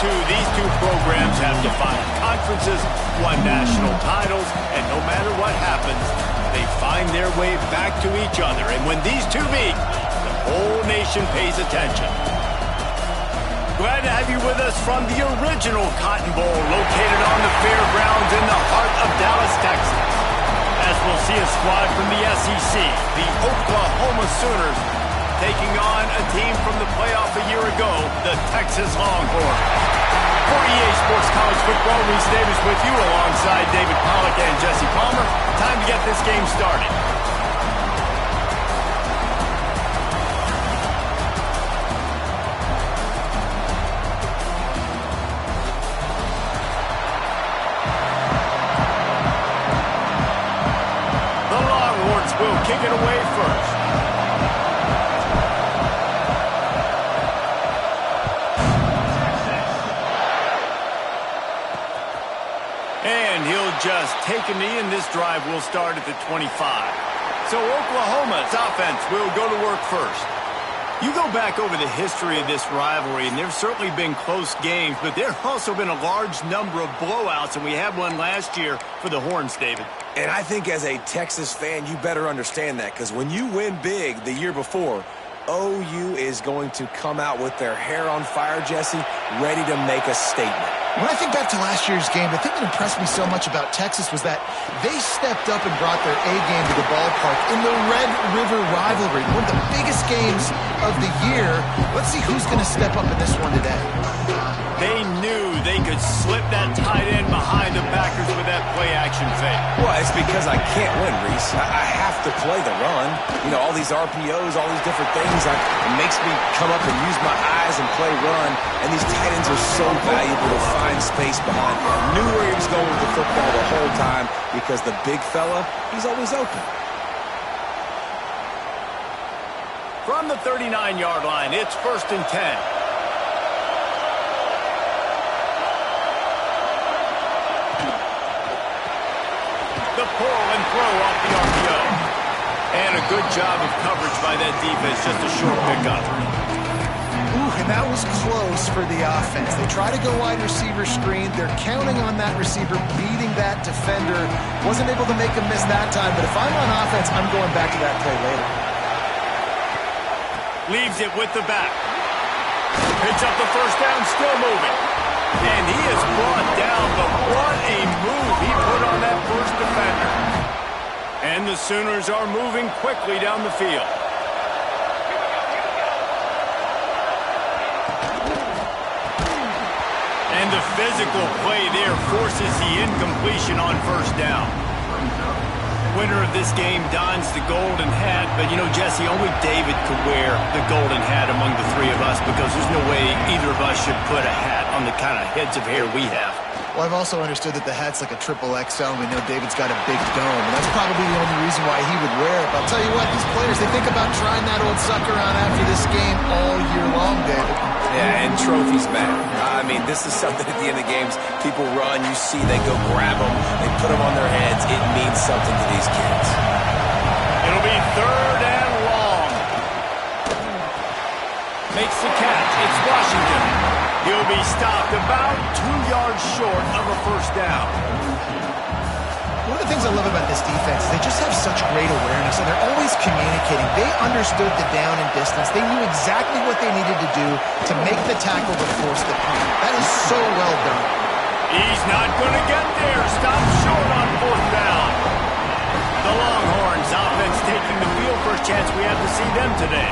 these two programs have defined conferences, won national titles, and no matter what happens, they find their way back to each other. And when these two meet, the whole nation pays attention. Glad to have you with us from the original Cotton Bowl, located on the fairgrounds in the heart of Dallas, Texas. As we'll see a squad from the SEC, the Oklahoma Sooners, taking on a team from the playoff a year ago, the Texas Longhorns. For EA Sports College Football, Reese Davis with you alongside David Pollack and Jesse Palmer. Time to get this game started. The Longhorns will kick it away first. Just take a knee, and this drive will start at the 25. So Oklahoma's offense will go to work first. You go back over the history of this rivalry, and there's certainly been close games, but there have also been a large number of blowouts, and we had one last year for the Horns, David. And I think as a Texas fan, you better understand that, because when you win big the year before, OU is going to come out with their hair on fire, Jesse, ready to make a statement. When I think back to last year's game, the thing that impressed me so much about Texas was that they stepped up and brought their A-game to the ballpark in the Red River rivalry, one of the biggest games of the year. Let's see who's going to step up in this one today. They knew they could slip that tight end behind the backers with that play-action fake. Well, it's because I can't win, Reese. I have to play the run. You know, all these RPOs, all these different things, it makes me come up and use my eyes and play run. And these tight ends are so valuable to find space behind. Knew where he was going with the football the whole time because the big fella, he's always open. From the 39-yard line, it's 1st and 10. The pull and throw off the RPO. And a good job of coverage by that defense, just a short pickup. Ooh, and that was close for the offense. They try to go wide receiver screen. They're counting on that receiver beating that defender. Wasn't able to make him miss that time, but if I'm on offense, I'm going back to that play later. Leaves it with the back. Picks up the first down, still moving. And he is brought down, but what a move he put on that first defender. And the Sooners are moving quickly down the field. And the physical play there forces the incompletion on first down. Winner of this game dons the golden hat, but you know, Jesse, only David could wear the golden hat among the three of us because there's no way either of us should put a hat on the kind of heads of hair we have. Well, I've also understood that the hat's like a triple XL, and we know David's got a big dome, and that's probably the only reason why he would wear it. But I'll tell you what, these players, they think about trying that old sucker on after this game all year long, David. Yeah, and trophies matter. I mean, this is something at the end of games. People run, you see, they go grab them, they put them on their heads. It means something to these kids. It'll be 3rd and long. Makes the catch. It's Washington. He'll be stopped about 2 yards short of a first down. One of the things I love about this defense is they just have such great awareness, and they're always communicating. They understood the down and distance. They knew exactly what they needed to do to make the tackle to force the punt. That is so well done. He's not going to get there. Stopped short on 4th down. The Longhorns offense taking the wheel. First chance we have to see them today.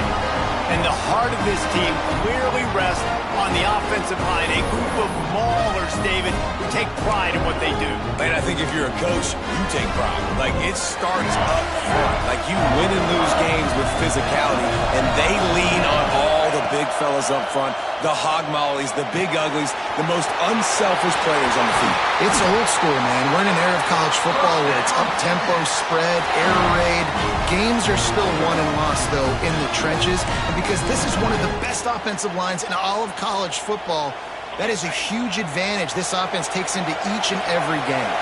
And the heart of this team clearly rests on the offensive line. A group of maulers, David, who take pride in what they do. Man, I think if you're a coach, you take pride. Like, it starts up front. Like, you win and lose games with physicality, and they lean on all the big fellas up front, the hog mollies, the big uglies, the most unselfish players on the field. It's old school, man. We're in an era of college football where it's up-tempo, spread, air raid. Games are still won and lost, though, in the trenches. And because this is one of the best offensive lines in all of college football, that is a huge advantage this offense takes into each and every game.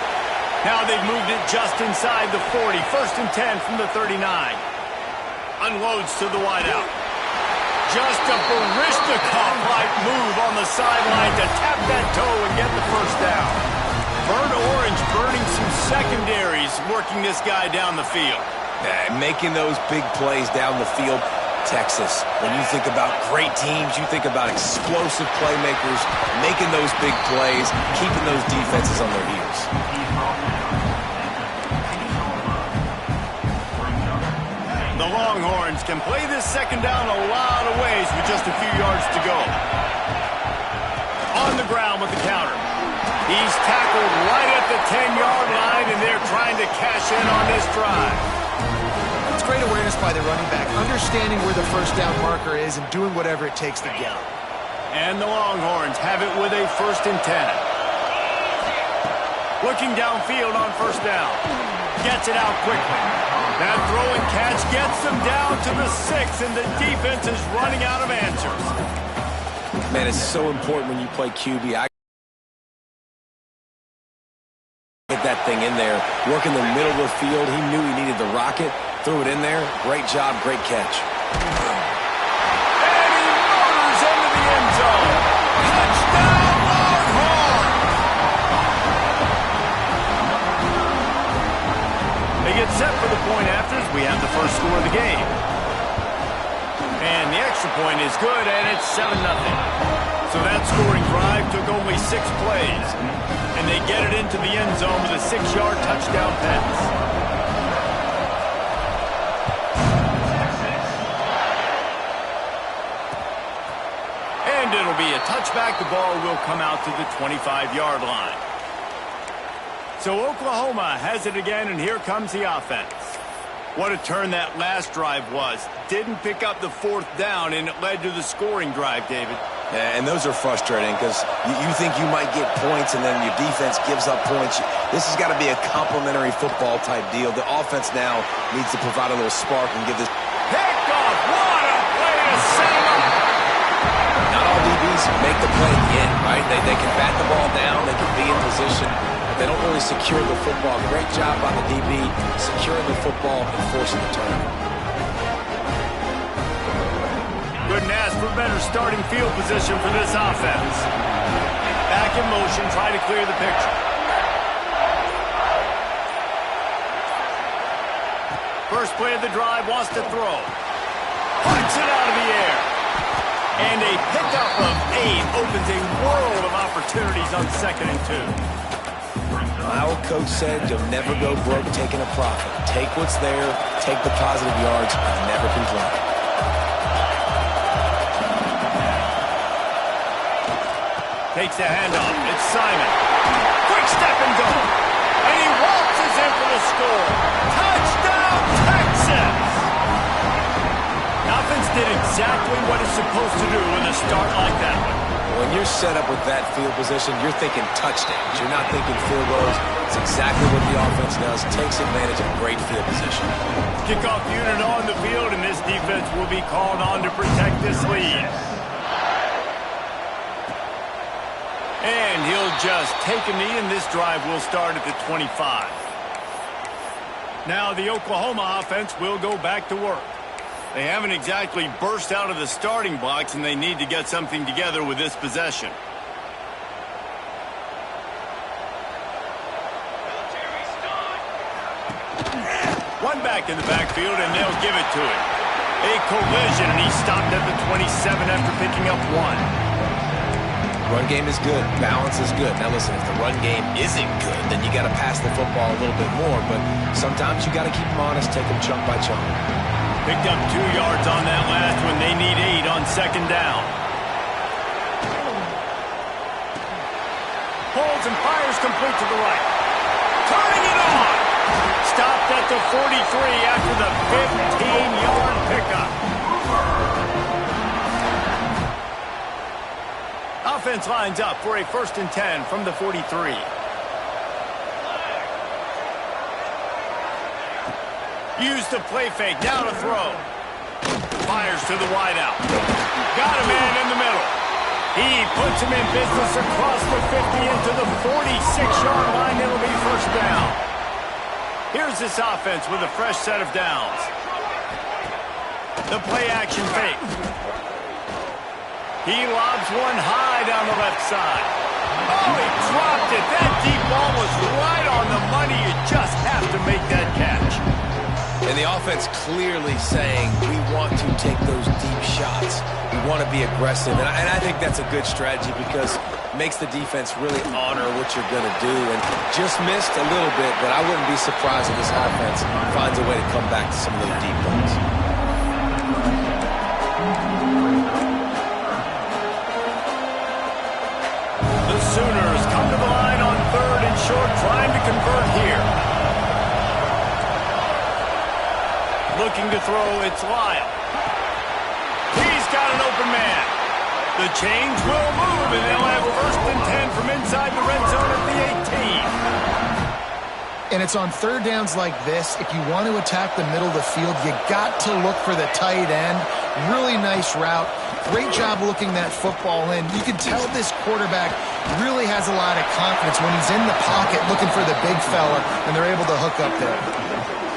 Now they've moved it just inside the 40. 1st and 10 from the 39. Unloads to the wideout. Just a barista Robocop-like move on the sideline to tap that toe and get the first down. Burnt Orange burning some secondaries, working this guy down the field. Making those big plays down the field. Texas, when you think about great teams, you think about explosive playmakers, making those big plays, keeping those defenses on their heels. The Longhorns can play this second down a lot of ways with just a few yards to go. On the ground with the counter. He's tackled right at the 10-yard line, and they're trying to cash in on this drive. It's great awareness by the running back, understanding where the first down marker is and doing whatever it takes to get it. And the Longhorns have it with a 1st and 10. Looking downfield on first down. Gets it out quickly. That throw and catch gets them down to the 6, and the defense is running out of answers. Man, it's so important when you play QB. Get that thing in there. Work in the middle of the field. He knew he needed the rocket. Threw it in there. Great job, great catch. And he motors into the end zone. Touchdown, Longhorns! They get set for the point afters. We have the first score of the game. And the extra point is good, and it's 7-0. So that scoring drive took only 6 plays. And they get it into the end zone with a 6-yard touchdown pass. It'll be a touchback. The ball will come out to the 25-yard line. So Oklahoma has it again, and here comes the offense. What a turn that last drive was. Didn't pick up the 4th down, and it led to the scoring drive, David. Yeah, and those are frustrating because you think you might get points, and then your defense gives up points. This has got to be a complimentary football type deal. The offense now needs to provide a little spark and give this. Picked off. What a play to save him. Not all DBs make the play at the end, right? They can bat the ball down, they can be in position, but they don't really secure the football. Great job by the DB securing the football and forcing the turnover. Couldn't ask for better starting field position for this offense. Back in motion, try to clear the picture. First play of the drive, wants to throw. Punts it out of the air. And a pickup of 8 opens a world of opportunities on 2nd and 2. My old coach said you'll never go broke taking a profit. Take what's there, take the positive yards, and never complain. Takes the handoff. It's Simon. Quick step and go. And he waltzes in for the score. Touchdown, Texas! Offense did exactly what it's supposed to do with a start like that one. When you're set up with that field position, you're thinking touchdowns. You're not thinking field goals. It's exactly what the offense does. Takes advantage of great field position. Kickoff unit on the field, and this defense will be called on to protect this lead. And he'll just take a knee, and this drive will start at the 25. Now the Oklahoma offense will go back to work. They haven't exactly burst out of the starting blocks, and they need to get something together with this possession. One back in the backfield, and they'll give it to him. A collision, and he stopped at the 27 after picking up 1. Run game is good. Balance is good. Now listen, if the run game isn't good, then you got to pass the football a little bit more. But sometimes you got to keep them honest, take them chunk by chunk. Picked up 2 yards on that last one. They need 8 on 2nd down. Pulls and fires complete to the right. Turning it on. Stopped at the 43 after the 15-yard pickup. Offense lines up for a 1st and 10 from the 43. Use the play fake, now to throw. Fires to the wideout. Got a man in the middle. He puts him in business across the 50 into the 46-yard line. It'll be 1st down. Here's this offense with a fresh set of downs. The play action fake. He lobs one high down the left side. Oh, he dropped it. That deep ball was right on the money. You just have to make that catch. And the offense clearly saying we want to take those deep shots. We want to be aggressive. And I think that's a good strategy because it makes the defense really honor what you're going to do. And just missed a little bit, but I wouldn't be surprised if this offense finds a way to come back to some of those deep ones. The Sooners come to the line on 3rd and short, trying to convert here. Looking to throw, it's Lyle. He's got an open man. The chains will move, and they'll have 1st and 10 from inside the red zone at the 18. And it's on 3rd downs like this. If you want to attack the middle of the field, you got to look for the tight end. Really nice route. Great job looking that football in. You can tell this quarterback really has a lot of confidence when he's in the pocket looking for the big fella, and they're able to hook up there.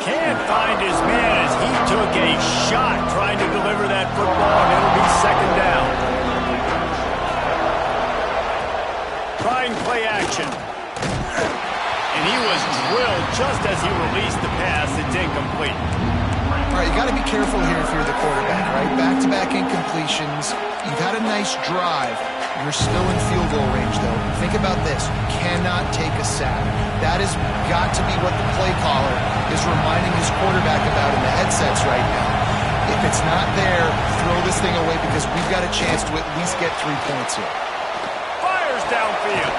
Can't find his man as he took a shot trying to deliver that football, and it'll be 2nd down. Trying play action. And he was drilled just as he released the pass. It's incomplete. All right, you got to be careful here if you're the quarterback, right? Back-to-back incompletions. You've had a nice drive. You're still in field goal range, though. Think about this. You cannot take a sack. That has got to be what the play caller is reminding his quarterback about in the headsets right now. If it's not there, throw this thing away because we've got a chance to at least get 3 points here. Fires downfield.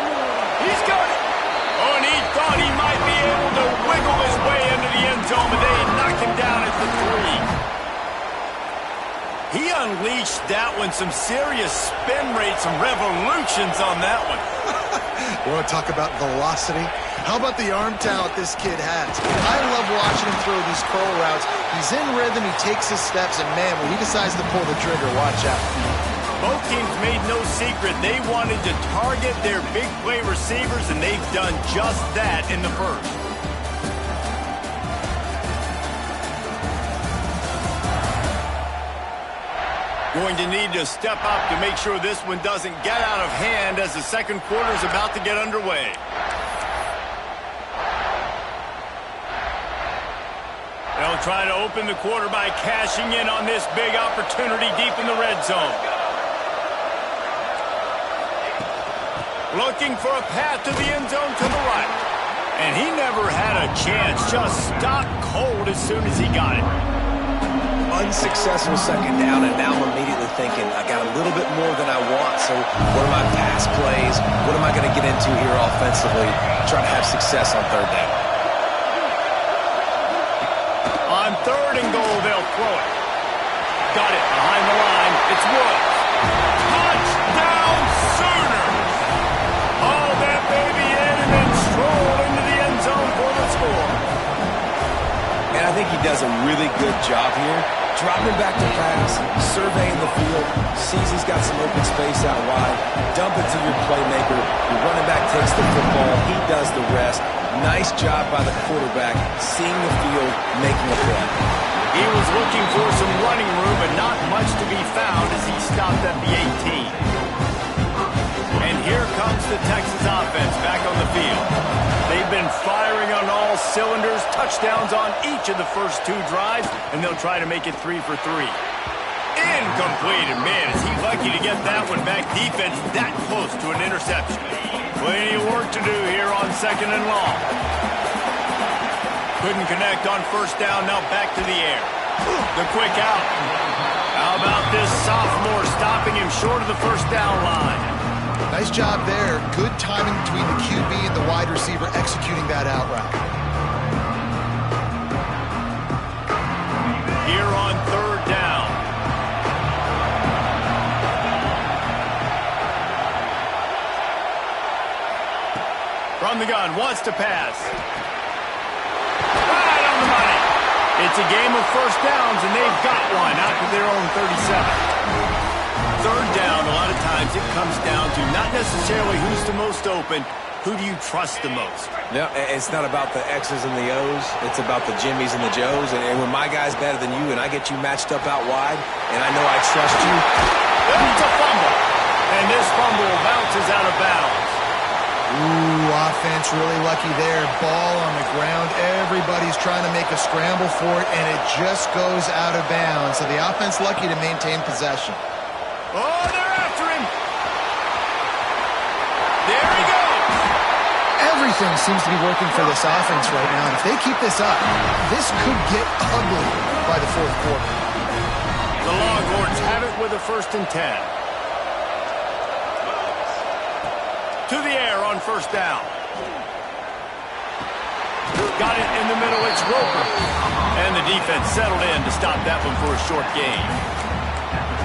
He's got it. Oh, and he thought he might be able to wiggle his way into the end zone, but they knock him down at the 3. He unleashed that one, some serious spin rate, some revolutions on that one. You want to talk about velocity? How about the arm talent this kid has? I love watching him throw these curl routes. He's in rhythm, he takes his steps, and man, when he decides to pull the trigger, watch out. Both teams made no secret they wanted to target their big play receivers, and they've done just that in the first. Going to need to step up to make sure this one doesn't get out of hand as the second quarter is about to get underway. They'll try to open the quarter by cashing in on this big opportunity deep in the red zone. Looking for a path to the end zone to the right. And he never had a chance, just stopped cold as soon as he got it. Unsuccessful 2nd down, and now I'm immediately thinking, I got a little bit more than I want, so what are my pass plays? What am I going to get into here offensively? Try to have success on 3rd down. On 3rd and goal, they'll throw it. Got it behind the line. It's Woods. Touchdown, Sooners! Haul that baby in and then stroll into the end zone for the score. And I think he does a really good job here. Dropping back to pass, surveying the field, sees he's got some open space out wide, dump it to your playmaker, your running back takes the football, he does the rest. Nice job by the quarterback, seeing the field, making a play. He was looking for some running room, but not much to be found as he stopped at the 18. And here comes the Texas offense back on the field. They've been firing on all cylinders, touchdowns on each of the first 2 drives, and they'll try to make it 3 for 3. Incomplete, and man, is he lucky to get that one back. Defense that close to an interception. Plenty of work to do here on 2nd and long. Couldn't connect on 1st down, now back to the air. The quick out. How about this sophomore stopping him short of the 1st down line? Nice job there. Good timing between the QB and the wide receiver executing that out route. Here on 3rd down. From the gun, wants to pass. Right on the money. It's a game of 1st downs, and they've got one out to their own 37. 3rd down, a lot of times it comes down to not necessarily who's the most open, who do you trust the most? No, it's not about the X's and the O's. It's about the Jimmys and the Joes. And when my guy's better than you and I get you matched up out wide, and I know I trust you. It's a fumble. And this fumble bounces out of bounds. Ooh, offense really lucky there. Ball on the ground. Everybody's trying to make a scramble for it, and it just goes out of bounds. So the offense lucky to maintain possession. Oh, they're after him. There he goes. Everything seems to be working for this offense right now. And if they keep this up, this could get ugly by the fourth quarter. The Longhorns have it with a 1st and 10. To the air on 1st down. Got it in the middle. It's Roper. And the defense settled in to stop that one for a short gain.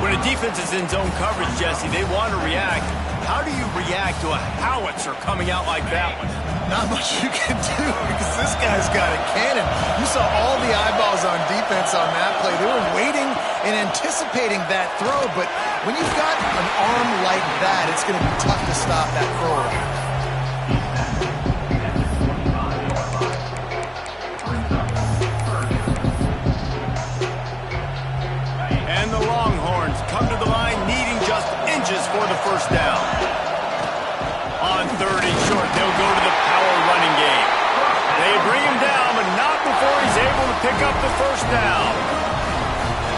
When a defense is in zone coverage, Jesse, they want to react. How do you react to a howitzer coming out like that one? Not much you can do because this guy's got a cannon. You saw all the eyeballs on defense on that play. They were waiting and anticipating that throw, but when you've got an arm like that, it's going to be tough to stop that throw. And the Longhorns come to the line needing just inches for the 1st down. On 3rd and short, they'll go to the power running game. They bring him down, but not before he's able to pick up the 1st down.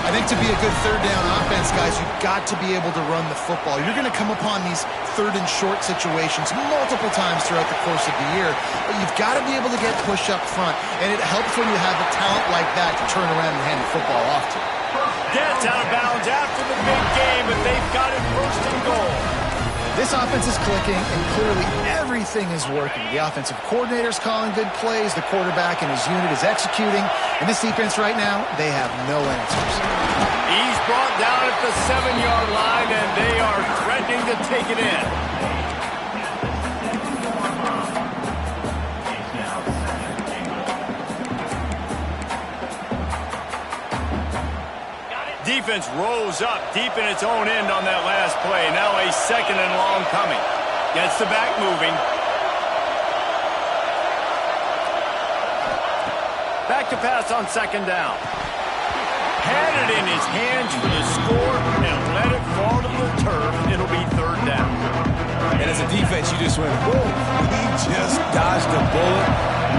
I think to be a good 3rd down offense, guys, you've got to be able to run the football. You're going to come upon these 3rd and short situations multiple times throughout the course of the year, but you've got to be able to get push up front, and it helps when you have a talent like that to turn around and hand the football off to. Gets out of bounds after the big game, but they've got it 1st and goal. This offense is clicking, and clearly everything is working. The offensive coordinator's calling good plays. The quarterback and his unit is executing. And this defense right now, they have no answers. He's brought down at the 7-yard line, and they are threatening to take it in. Defense rolls up deep in its own end on that last play. Now a 2nd and long coming. Gets the back moving. Back to pass on 2nd down. Had it in his hands for the score and let it fall to the turf. It'll be 3rd down. And as a defense, you just went, whoa, he just dodged a bullet.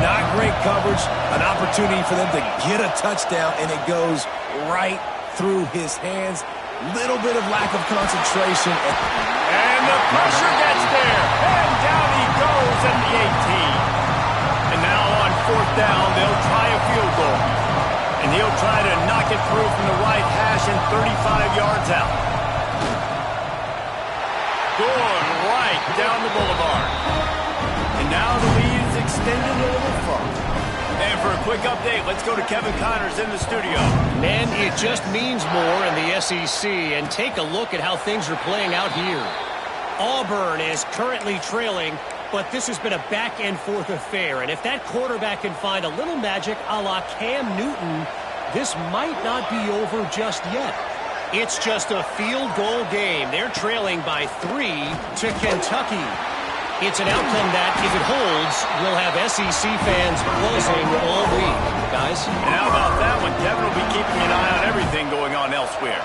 Not great coverage. An opportunity for them to get a touchdown, and it goes right through his hands. Little bit of lack of concentration. And the pressure gets there. And down he goes at the 18. And now on 4th down, they'll try a field goal. And he'll try to knock it through from the right hash and 35 yards out. Going right down the boulevard. And now the lead is extended a little further. And for a quick update, let's go to Kevin Connors in the studio. Man, it just means more in the SEC. And take a look at how things are playing out here. Auburn is currently trailing, but this has been a back-and-forth affair. And if that quarterback can find a little magic a la Cam Newton, this might not be over just yet. It's just a field goal game. They're trailing by 3 to Kentucky. It's an outcome that, if it holds, will have SEC fans buzzing all week. Guys? And how about that one? Devin will be keeping an eye on everything going on elsewhere.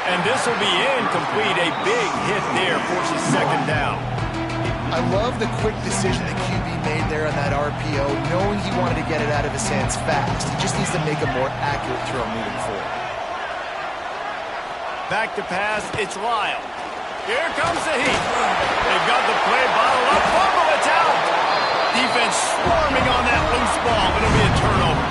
And this will be incomplete. A big hit there forces 2nd down. I love the quick decision that QB made there on that RPO, knowing he wanted to get it out of his hands fast. He just needs to make a more accurate throw moving forward. Back to pass, it's Lyle. Here comes the heat. They've got the play bottled up. Fumble, it's out. Defense swarming on that loose ball, but it'll be a turnover.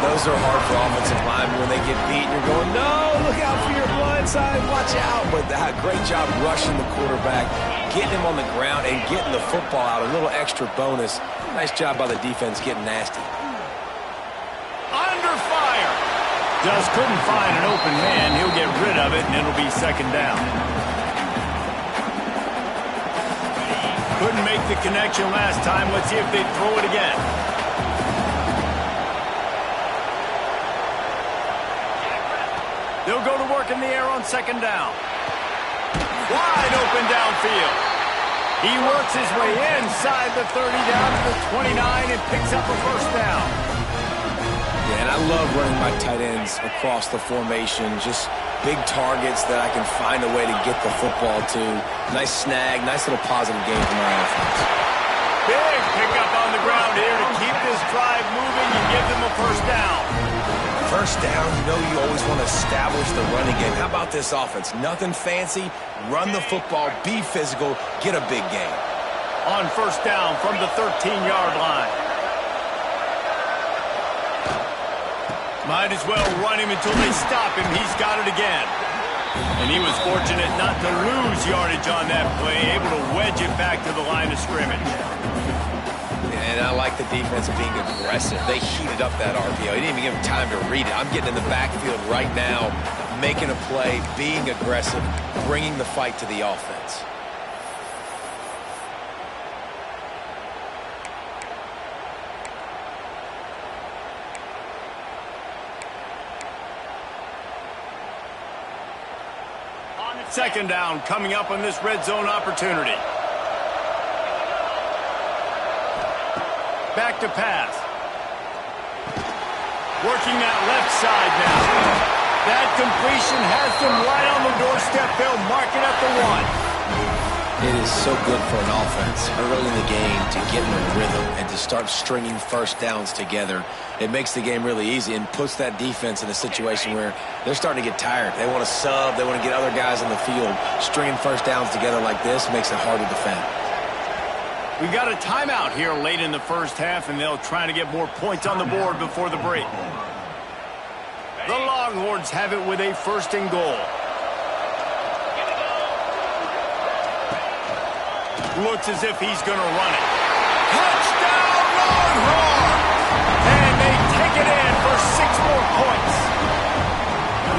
Those are hard for offensive linemen when they get beat. You're going, no, look out for your blind side, watch out. But great job rushing the quarterback, getting him on the ground, and getting the football out. A little extra bonus. Nice job by the defense getting nasty. Under fire. Just couldn't find an open man. He'll get rid of it, and it'll be 2nd down. Couldn't make the connection last time. Let's see if they throw it again. They'll go to work in the air on 2nd down. Wide open downfield. He works his way inside the 30 down to the 29 and picks up a 1st down. Yeah, and I I love running my tight ends across the formation, just big targets that I can find a way to get the football to. Nice snag, nice little positive game for my offense. Big pickup on the ground here to keep this drive moving and give them a first down. First down, you know you always want to establish the running game. How about this offense? Nothing fancy. Run the football, be physical, get a big gain. On first down from the 13-yard line. Might as well run him until they stop him. He's got it again. And he was fortunate not to lose yardage on that play, able to wedge it back to the line of scrimmage. And I like the defense being aggressive. They heated up that RPO. He didn't even give him time to read it. I'm getting in the backfield right now, making a play, being aggressive, bringing the fight to the offense. Second down coming up on this red zone opportunity. Back to pass. Working that left side now. That completion has them right on the doorstep. They'll mark it at the 1. It is so good for an offense early in the game to get in a rhythm and to start stringing first downs together. It makes the game really easy and puts that defense in a situation where they're starting to get tired. They want to sub. They want to get other guys on the field. Stringing first downs together like this makes it hard to defend. We've got a timeout here late in the first half, and they'll try to get more points on the board before the break. The Longhorns have it with a first and goal. Looks as if he's going to run it. Touchdown, Longhorns! And they take it in for 6 more points.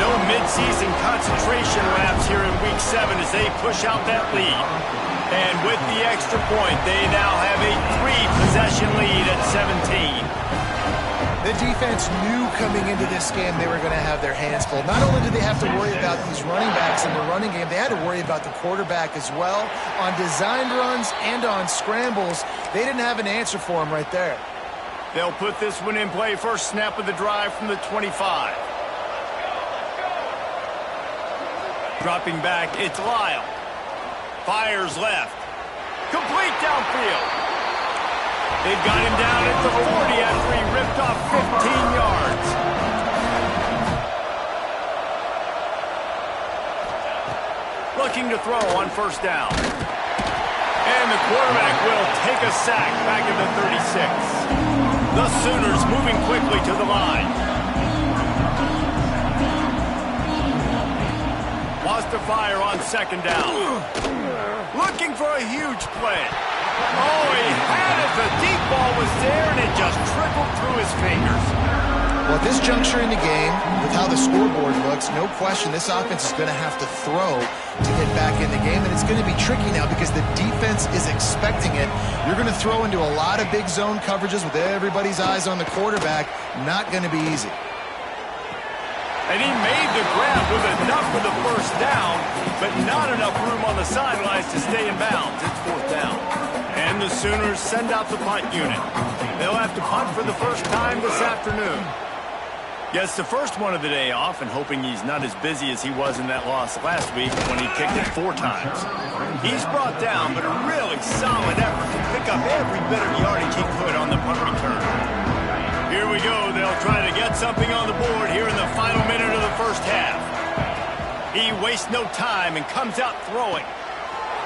No midseason concentration laps here in Week 7 as they push out that lead. And with the extra point, they now have a 3-possession lead at 17. The defense knew coming into this game they were going to have their hands full. Not only did they have to worry about these running backs in the running game, they had to worry about the quarterback as well. On designed runs and on scrambles, they didn't have an answer for him right there. They'll put this one in play. First snap of the drive from the 25. Dropping back, it's Lyle. Fires left. Complete downfield. They've got him down at the 40 after he ripped off 15 yards. Looking to throw on first down. And the quarterback will take a sack back at the 36. The Sooners moving quickly to the line. Lost to fire on second down. Looking for a huge play. Oh, he had it. The deep ball was there, and it just trickled through his fingers. Well, at this juncture in the game, with how the scoreboard looks, no question this offense is going to have to throw to get back in the game, and it's going to be tricky now because the defense is expecting it. You're going to throw into a lot of big zone coverages with everybody's eyes on the quarterback. Not going to be easy. And he made the grab with enough for the first down, but not enough room on the sidelines to stay in bounds. It's fourth down. And the Sooners send out the punt unit. They'll have to punt for the first time this afternoon. Gets the first one of the day off and hoping he's not as busy as he was in that loss last week when he kicked it 4 times. He's brought down, but a really solid effort to pick up every bit of yardage he could on the punt return. Here we go. They'll try to get something on the board here in the final minute of the first half. He wastes no time and comes out throwing.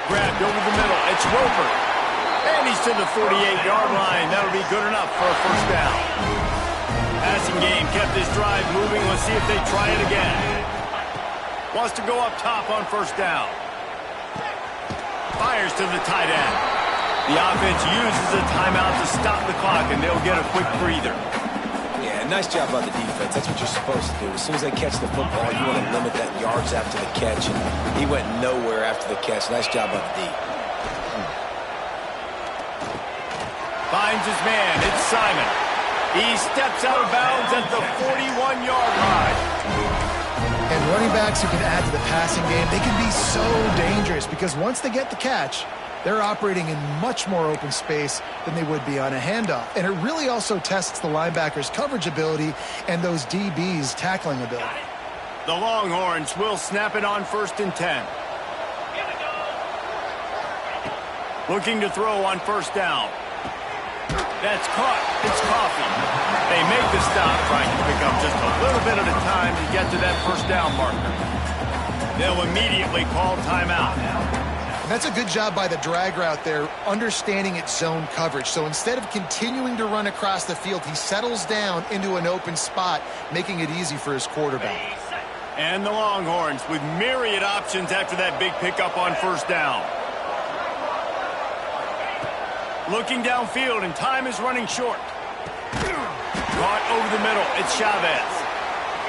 Grabbed over the middle. It's Roper. And he's to the 48-yard line. That'll be good enough for a first down. Passing game kept this drive moving. Let's see if they try it again. Wants to go up top on first down. Fires to the tight end. The offense uses a timeout to stop the clock, and they'll get a quick breather. Yeah, nice job by the defense. That's what you're supposed to do. As soon as they catch the football, you want to limit that yards after the catch, and he went nowhere after the catch. Nice job by the D. Finds his man. It's Simon. He steps out of bounds at the 41-yard line. And running backs who can add to the passing game, they can be so dangerous because once they get the catch, They're operating in much more open space than they would be on a handoff. And it really also tests the linebackers' coverage ability and those DBs' tackling ability. The Longhorns will snap it on 1st and 10. Looking to throw on 1st down. That's caught. It's Coffee. They make the stop, trying to pick up just a little bit at a time to get to that 1st down marker. They'll immediately call timeout. And that's a good job by the drag route there, understanding its zone coverage. So instead of continuing to run across the field, he settles down into an open spot, making it easy for his quarterback. And the Longhorns with myriad options after that big pickup on 1st down. Looking downfield, and time is running short. Caught over the middle. It's Chavez.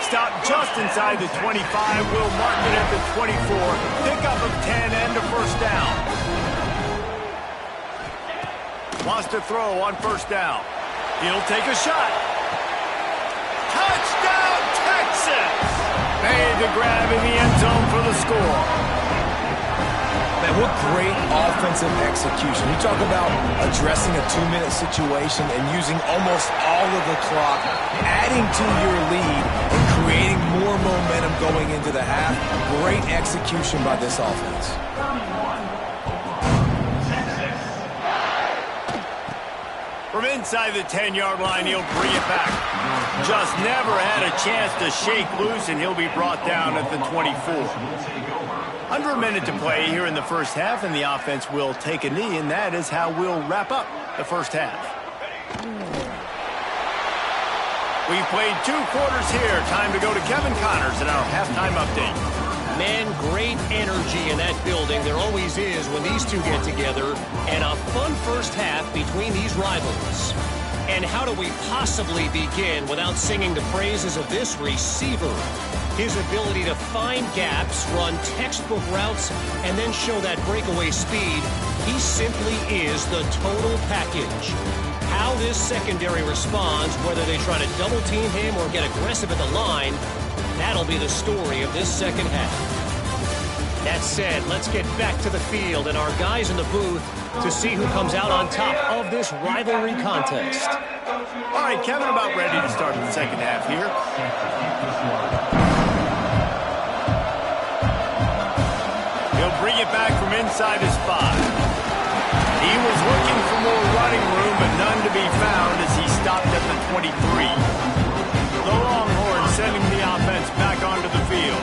Stopped just inside the 25. Will mark it at the 24. Pickup of 10 and a 1st down. Wants to throw on 1st down. He'll take a shot. Touchdown, Texas! Made the grab in the end zone for the score. Man, what great offensive execution. You talk about addressing a 2-minute situation and using almost all of the clock, adding to your lead, and creating more momentum going into the half. Great execution by this offense. From inside the 10-yard line, he'll bring it back. Just never had a chance to shake loose, and he'll be brought down at the 24. Under a minute to play here in the 1st half, and the offense will take a knee, and that is how we'll wrap up the 1st half. We've played 2 quarters here. Time to go to Kevin Connors in our halftime update. Man, great energy in that building. There always is when these two get together. And a fun 1st half between these rivals. And how do we possibly begin without singing the praises of this receiver? His ability to find gaps, run textbook routes, and then show that breakaway speed. He simply is the total package. How this secondary responds, whether they try to double team him or get aggressive at the line, that'll be the story of this 2nd half. That said, let's get back to the field and our guys in the booth to see who comes out on top of this rivalry contest. All right, Kevin, about ready to start the 2nd half here. He'll bring it back from inside his 5. He was looking for more running room, but none to be found as he stopped at the 23. The Longhorns sending the offense back onto the field.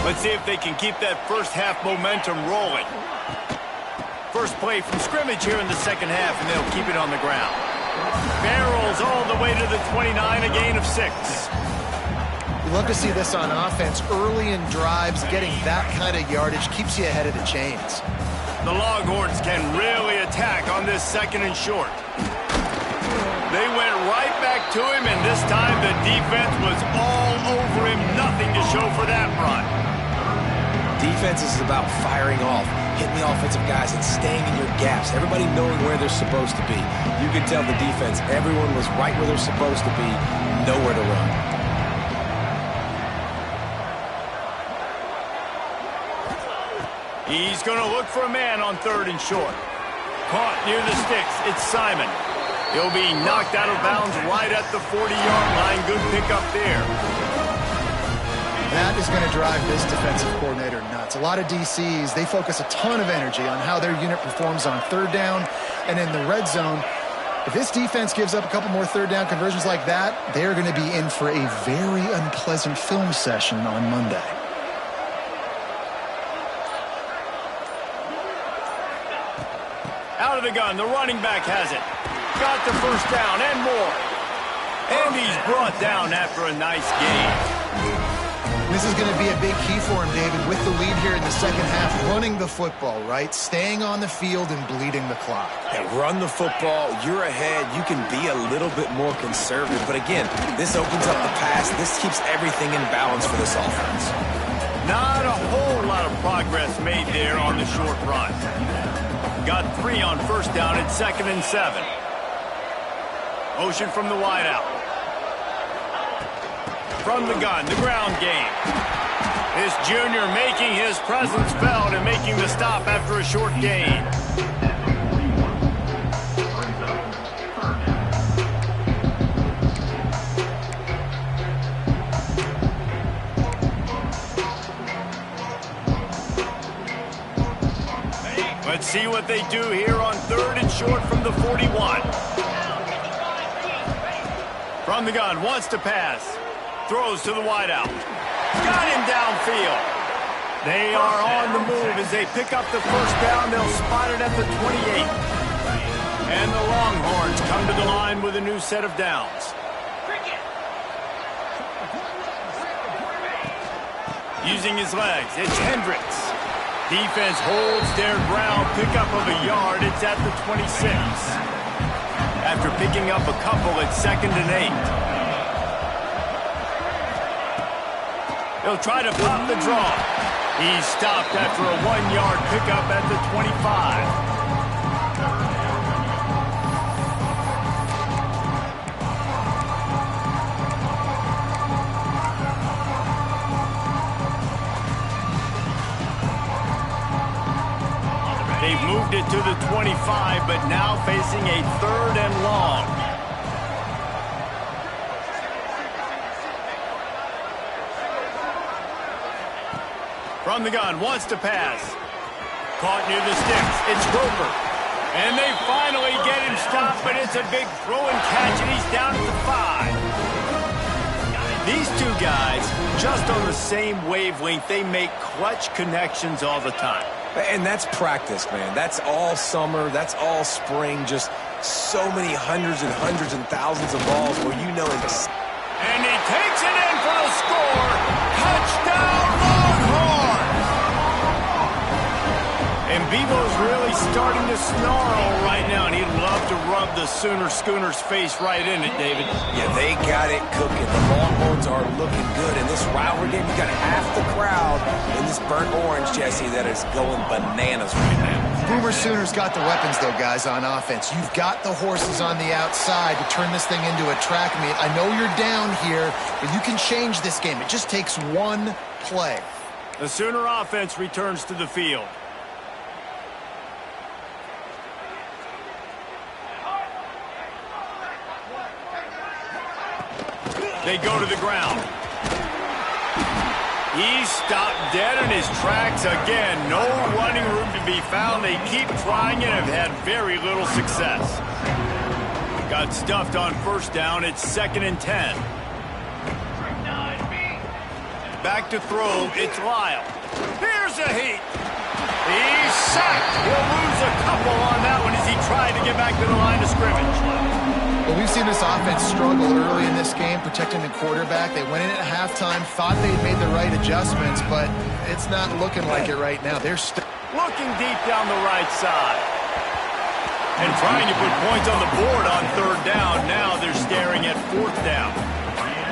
Let's see if they can keep that 1st half momentum rolling. First play from scrimmage here in the 2nd half, and they'll keep it on the ground. Barrels all the way to the 29, a gain of 6. You love to see this on offense. Early in drives, getting that kind of yardage keeps you ahead of the chains. The Longhorns can really attack on this 2nd and short. They went right back to him, and this time the defense was all over him. Nothing to show for that run. Defense is about firing off, hitting the offensive guys, and staying in your gaps. Everybody knowing where they're supposed to be. You can tell the defense, everyone was right where they're supposed to be, nowhere to run. He's going to look for a man on 3rd and short. Caught near the sticks. It's Simon. He'll be knocked out of bounds right at the 40-yard line. Good pickup there. That is going to drive this defensive coordinator nuts. A lot of DCs, they focus a ton of energy on how their unit performs on 3rd down and in the red zone. If this defense gives up a couple more 3rd down conversions like that, they're going to be in for a very unpleasant film session on Monday. Out of the gun, the running back has it. Got the 1st down and more. And he's brought down after a nice gain. This is going to be a big key for him, David, with the lead here in the 2nd half, running the football, right? Staying on the field and bleeding the clock. Yeah, run the football. You're ahead. You can be a little bit more conservative. But again, this opens up the pass. This keeps everything in balance for this offense. Not a whole lot of progress made there on the short run. Got 3 on 1st down at 2nd and 7. Motion from the wideout. From the gun, the ground game. This junior making his presence felt and making the stop after a short gain. see what they do here on 3rd and short from the 41. From the gun, wants to pass. Throws to the wideout. Got him downfield. They are on the move as they pick up the first down. They'll spot it at the 28. And the Longhorns come to the line with a new set of downs. Using his legs, it's Hendricks. Defense holds their ground, pickup of a yard. It's at the 26. After picking up a couple, it's 2nd and 8. He'll try to pop the draw. He's stopped after a 1-yard pickup at the 25. They've moved it to the 25, but now facing a 3rd and long. From the gun, wants to pass. Caught near the sticks. It's Roper. And they finally get him stopped, but it's a big throw and catch, and he's down at the 5. These two guys, just on the same wavelength, they make clutch connections all the time. And that's practice, man. That's all summer. That's all spring. Just so many hundreds and thousands of balls where you know it's... And he takes it in for the score. Touchdown, Longhorns! And Bevo's really starting to snarl right now, and he'd love to rub the Schooner's face right in it, David. Yeah, they got it cooking. The Longhorns are looking good. In this rivalry game, you got half the crowd in this burnt orange, Jesse, that is going bananas right now. Boomer Sooners got the weapons, though, guys, on offense. You've got the horses on the outside to turn this thing into a track meet. I know you're down here, but you can change this game. It just takes one play. The Sooner offense returns to the field. They go to the ground. He's stopped dead in his tracks again. No running room to be found. They keep trying and have had very little success. Got stuffed on 1st down. It's 2nd and 10. Back to throw. It's Lyle. Here's a heat. He's sacked. He'll lose a couple on that one as he tried to get back to the line of scrimmage. Well, we've seen this offense struggle early in this game, protecting the quarterback. They went in at halftime, thought they'd made the right adjustments, but it's not looking like it right now. They're looking deep down the right side. And trying to put points on the board on 3rd down. Now they're staring at 4th down.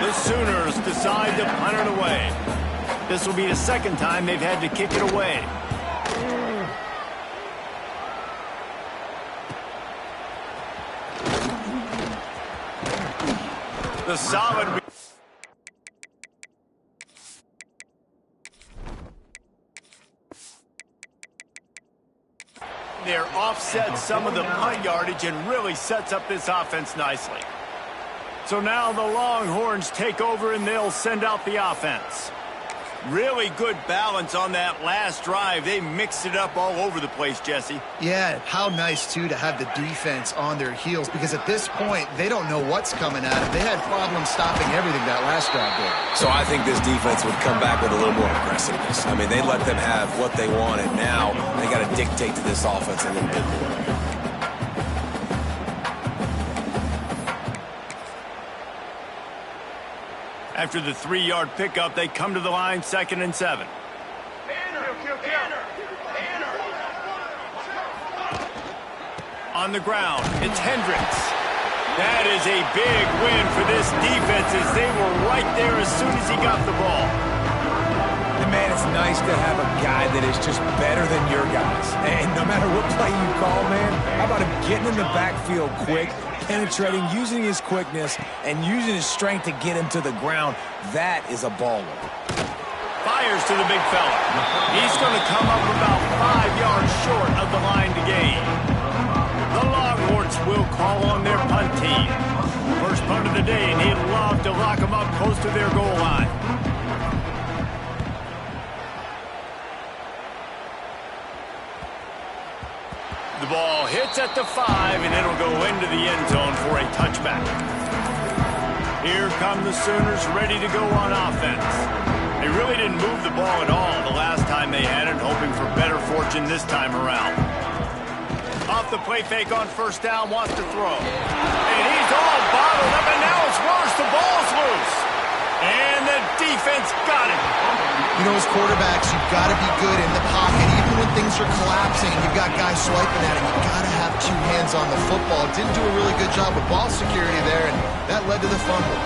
The Sooners decide to punt it away. This will be the 2nd time they've had to kick it away. The solid... They're offset some of the punt yardage and really sets up this offense nicely. So now the Longhorns take over and they'll send out the offense. Really good balance on that last drive. They mixed it up all over the place, Jesse. Yeah, how nice, too, to have the defense on their heels, because at this point, they don't know what's coming at them. They had problems stopping everything that last drive did. So I think this defense would come back with a little more aggressiveness. I mean, they let them have what they wanted. Now they got to dictate to this offense a little bit more. After the 3-yard pickup, they come to the line, 2nd and 7. On the ground, it's Hendricks. That is a big win for this defense as they were right there as soon as he got the ball. And man, it's nice to have a guy that is just better than your guys. And no matter what play you call, man, how about him getting in the backfield quick, penetrating, using his quickness, and using his strength to get him to the ground. That is a baller. Fires to the big fella. He's going to come up about 5 yards short of the line to gain. The Longhorns will call on their punt team. First punt of the day, and he'd love to lock them up close to their goal line. It's at the 5, and it'll go into the end zone for a touchback. Here come the Sooners ready to go on offense. They really didn't move the ball at all the last time they had it, hoping for better fortune this time around. Off the play fake on first down, wants to throw. And he's all bottled up, and now it's worse. The ball's loose. And the defense got it. You know, as quarterbacks, you've got to be good in the pocket. Even when things are collapsing and you've got guys swiping at it, you've got to have two hands on the football. Didn't do a really good job of ball security there, and that led to the fumble.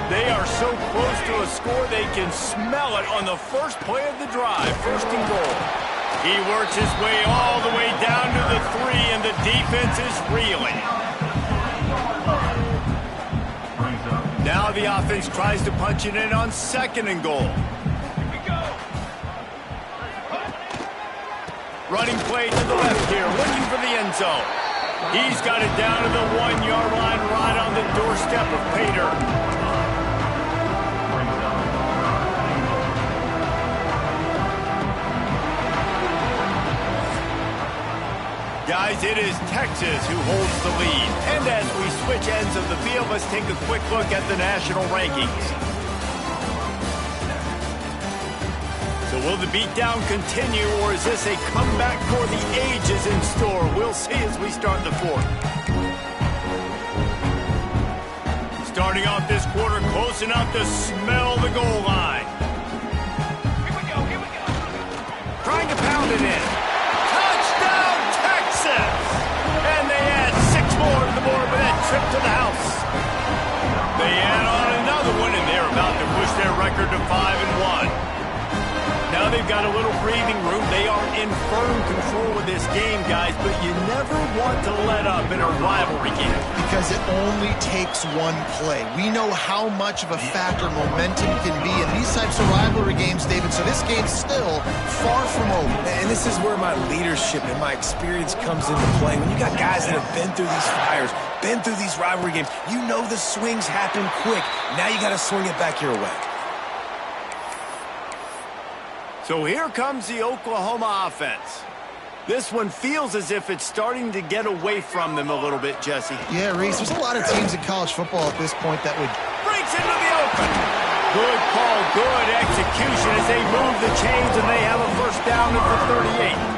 They are so close to a score, they can smell it on the first play of the drive. First and goal. He works his way all the way down to the 3, and the defense is reeling. Now the offense tries to punch it in on second and goal. Running play to the left here, looking for the end zone. He's got it down to the 1-yard line, right on the doorstep of Pater. Guys, it is Texas who holds the lead. And as we switch ends of the field, let's take a quick look at the national rankings. So will the beatdown continue, or is this a comeback for the ages in store? We'll see as we start the fourth. Starting off this quarter close enough to smell the goal line. Here we go. Trying to pound it in. Touchdown, Texas! And they add 6 more to the board with that trip to the house. They add on another one, and they're about to push their record to 5-1. Now they've got a little breathing room. They are in firm control of this game, guys, but you never want to let up in a rivalry game. Because it only takes one play. We know how much of a factor momentum can be in these types of rivalry games, David, so this game's still far from over. And this is where my leadership and my experience comes into play. When you got guys that have been through these fires, been through these rivalry games, you know the swings happen quick. Now you got to swing it back your way. So here comes the Oklahoma offense. This one feels as if it's starting to get away from them a little bit, Jesse. Yeah, Reese, there's a lot of teams in college football at this point that would... Breaks into the open. Good call, good execution as they move the chains, and they have a first down at the 38.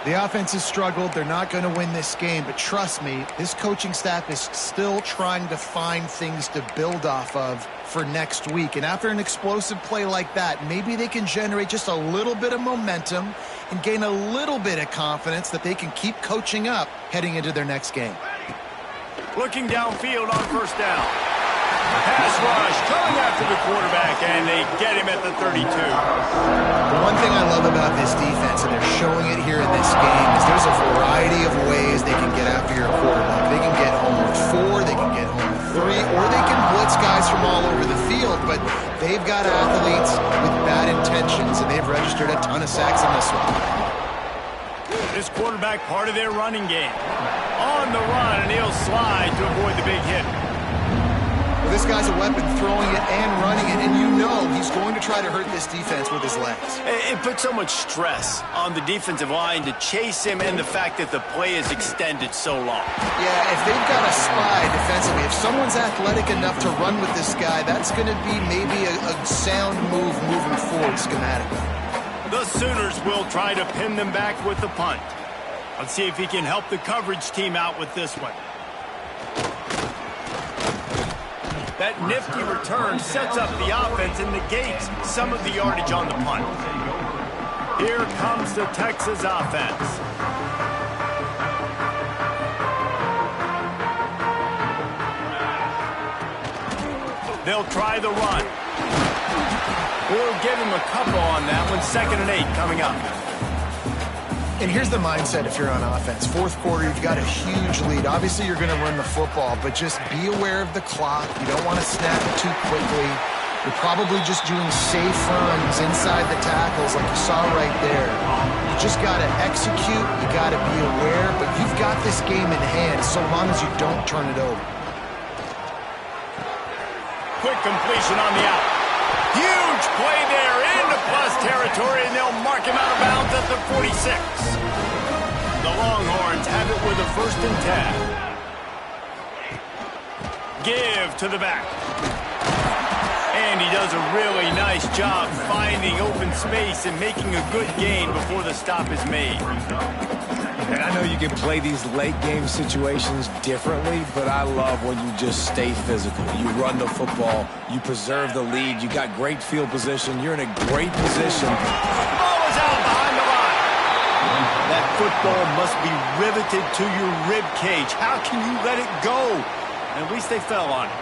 The offense has struggled. They're not going to win this game, but trust me, this coaching staff is still trying to find things to build off of for next week. And after an explosive play like that, maybe they can generate just a little bit of momentum and gain a little bit of confidence that they can keep coaching up heading into their next game. Looking downfield on first down. Pass rush coming after the quarterback, and they get him at the 32. The one thing I love about this defense, and they're showing it here in this game, is there's a variety of ways they can get after your quarterback. They can get home with 4, they can get home with 3, or they can blitz guys from all over the field, but they've got athletes with bad intentions, and they've registered a ton of sacks in this one. This quarterback part of their running game. On the run, and he'll slide to avoid the big hit. This guy's a weapon, throwing it and running it, and you know he's going to try to hurt this defense with his legs. It puts so much stress on the defensive line to chase him, and the fact that the play is extended so long. Yeah, if they've got a spy defensively, if someone's athletic enough to run with this guy, that's going to be maybe a sound move moving forward schematically. The Sooners will try to pin them back with the punt. Let's see if he can help the coverage team out with this one. That nifty return sets up the offense and negates some of the yardage on the punt. Here comes the Texas offense. They'll try the run. We'll give him a couple on that one. 2nd and 8 coming up. And here's the mindset if you're on offense. 4th quarter, you've got a huge lead. Obviously, you're going to run the football, but just be aware of the clock. You don't want to snap it too quickly. You're probably just doing safe runs inside the tackles like you saw right there. You just got to execute. You got to be aware, but you've got this game in hand so long as you don't turn it over. Quick completion on the out. Huge play there into plus territory, and they'll mark him out of bounds at the 46. The Longhorns have it with a 1st and 10. Give to the back. And he does a really nice job finding open space and making a good gain before the stop is made. And I know you can play these late game situations differently, but I love when you just stay physical. You run the football, you preserve the lead, you got great field position, you're in a great position. Ball is out behind the line. That football must be riveted to your rib cage. How can you let it go? At least they fell on it.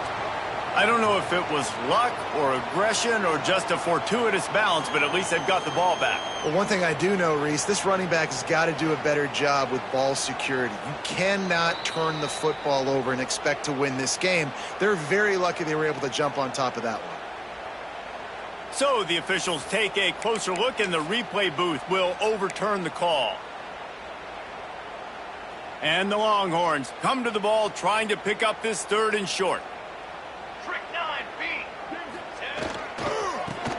I don't know if it was luck or aggression or just a fortuitous bounce, but at least they've got the ball back. Well, one thing I do know, Reese, this running back has got to do a better job with ball security. You cannot turn the football over and expect to win this game. They're very lucky they were able to jump on top of that one. So the officials take a closer look, and the replay booth will overturn the call. And the Longhorns come to the ball trying to pick up this 3rd and short.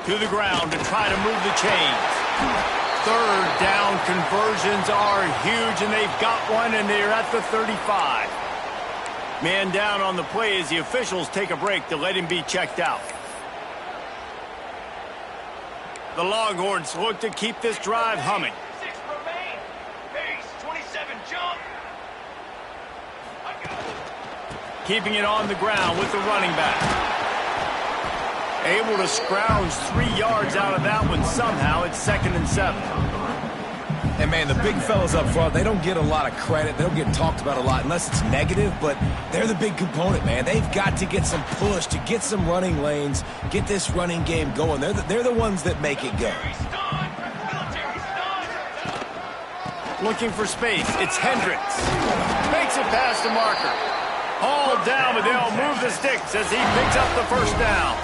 To the ground to try to move the chains. 3rd down conversions are huge, and they've got one, and they're at the 35. Man down on the play as the officials take a break to let him be checked out. The Longhorns look to keep this drive humming. 6 remain. Pace, 27 jump. Keeping it on the ground with the running back. Able to scrounge 3 yards out of that one somehow. It's 2nd and 7. And, man, the big fellas up front, they don't get a lot of credit. They don't get talked about a lot unless it's negative, but they're the big component, man. They've got to get some push, to get some running lanes, get this running game going. They're the ones that make it go. Looking for space. It's Hendricks. Makes it past the marker. All down, but they'll move the sticks as he picks up the 1st down.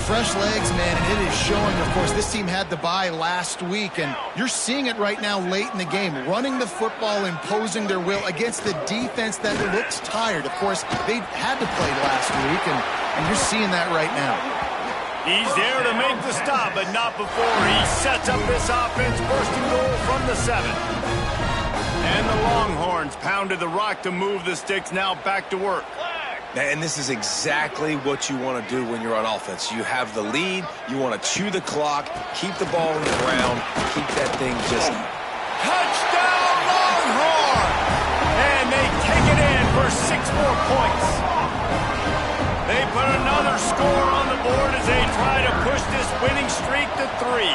Fresh legs, man, and it is showing, of course, this team had the bye last week, and you're seeing it right now late in the game, running the football, imposing their will against the defense that looks tired. Of course, they had to play last week, and you're seeing that right now. He's there to make the stop, but not before he sets up this offense. 1st and goal from the 7. And the Longhorns pounded the rock to move the sticks, now back to work. And this is exactly what you want to do when you're on offense. You have the lead, you want to chew the clock, keep the ball on the ground, keep that thing just... Touchdown, Longhorn! And they take it in for 6 more points. They put another score on the board as they try to push this winning streak to 3.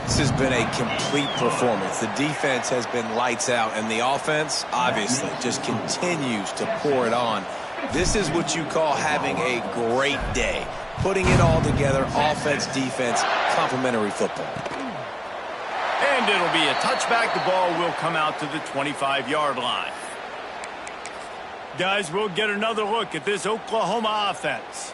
This has been a complete performance. The defense has been lights out, and the offense, obviously, just continues to pour it on. This is what you call having a great day. Putting it all together, offense, defense, complementary football. And it'll be a touchback. The ball will come out to the 25-yard line. Guys, we'll get another look at this Oklahoma offense.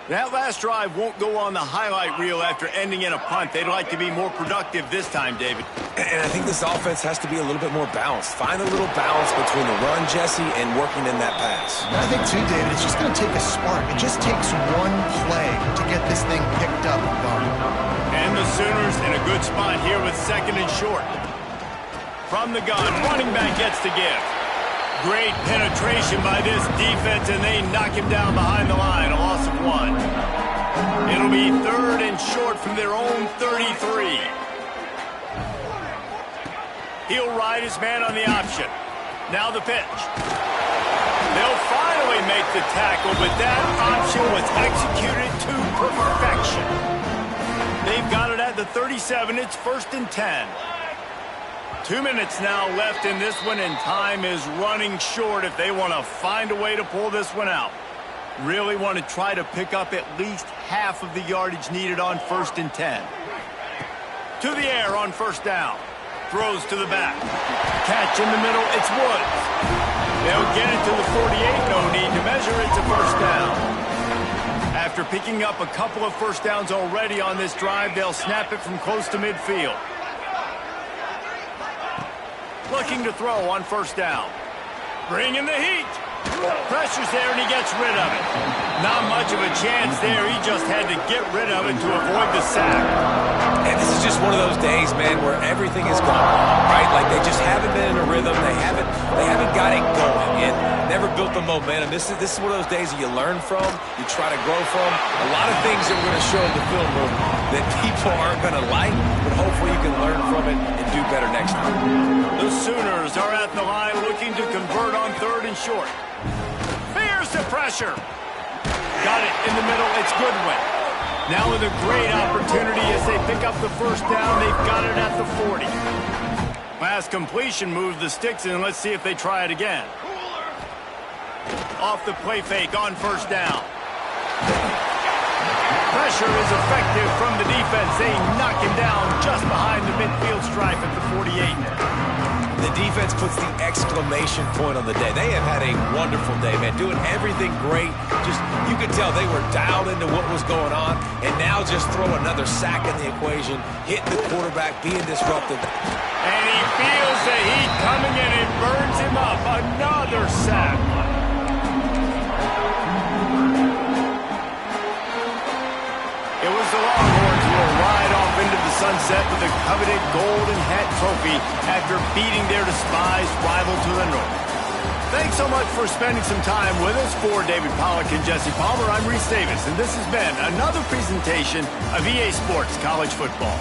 That last drive won't go on the highlight reel after ending in a punt. They'd like to be more productive this time, David. And I think this offense has to be a little bit more balanced. Find a little balance between the run, Jesse, and working in that pass. I think, too, David, it's just going to take a spark. It just takes one play to get this thing picked up and going. And the Sooners in a good spot here with 2nd and short. From the gun, running back gets to give. Great penetration by this defense, and they knock him down behind the line, a loss of 1. It'll be 3rd and short from their own 33. He'll ride his man on the option. Now the pitch. They'll finally make the tackle, but that option was executed to perfection. They've got it at the 37. It's 1st and 10. 2 minutes now left in this one, and time is running short if they want to find a way to pull this one out. Really want to try to pick up at least half of the yardage needed on 1st and 10. To the air on 1st down. Throws to the back. Catch in the middle. It's Woods. They'll get it to the 48. No need to measure it to first down. After picking up a couple of first downs already on this drive, they'll snap it from close to midfield. Looking to throw on first down. Bringing the heat. Pressure's there, and he gets rid of it. Not much of a chance there. He just had to get rid of it to avoid the sack. And this is just one of those days, man, where everything is gone wrong, right? Like they just haven't been in a rhythm. They haven't got it going and never built the momentum. This is one of those days that you learn from, you try to grow from. A lot of things that we're going to show in the film room that people aren't going to like, but hopefully you can learn from it and do better next time. The Sooners are at the line looking to convert on 3rd and short. Fears the pressure. Got it in the middle. It's Goodwin. Now with a great opportunity as they pick up the first down. They've got it at the 40. Pass completion moves the sticks in. Let's see if they try it again. Off the play fake on first down. Pressure is effective from the defense. They knock him down just behind the midfield stripe at the 48. The defense puts the exclamation point on the day. They have had a wonderful day, man, doing everything great. Just, you could tell they were dialed into what was going on, and now just throw another sack in the equation, hitting the quarterback, being disruptive. And he feels the heat coming in and burns him up. Another sack. It was the Longhorns who will ride off into the sunset with the coveted Golden Hat Trophy after beating their despised rival to the north. Thanks so much for spending some time with us. For David Pollack and Jesse Palmer, I'm Reese Davis, and this has been another presentation of EA Sports College Football.